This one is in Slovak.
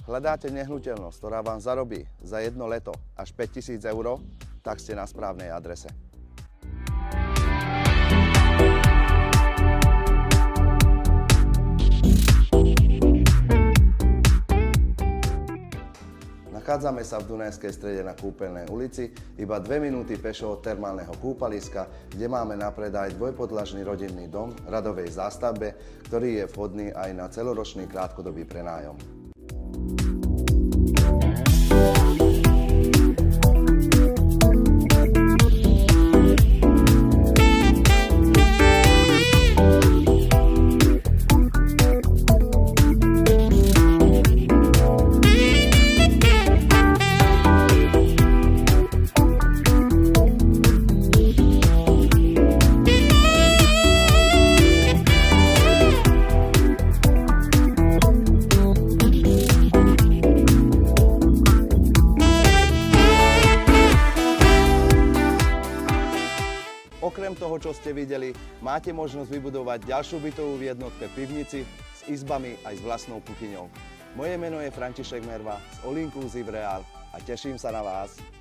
Hľadáte nehnuteľnosť, ktorá vám zarobí za jedno leto až 5 000 eur, tak ste na správnej adrese. Nachádzame sa v Dunajskej Strede na Kúpeľnej ulici, iba 2 minúty pešo od termálneho kúpaliska, kde máme na predaj dvojpodlažný rodinný dom v radovej zástavbe, ktorý je vhodný aj na celoročný krátkodobý prenájom. Okrem toho, čo ste videli, máte možnosť vybudovať ďalšiu bytovú v jednotke pivnici s izbami aj s vlastnou kuchyňou. Moje meno je František Merva z All Inclusive Real a teším sa na vás.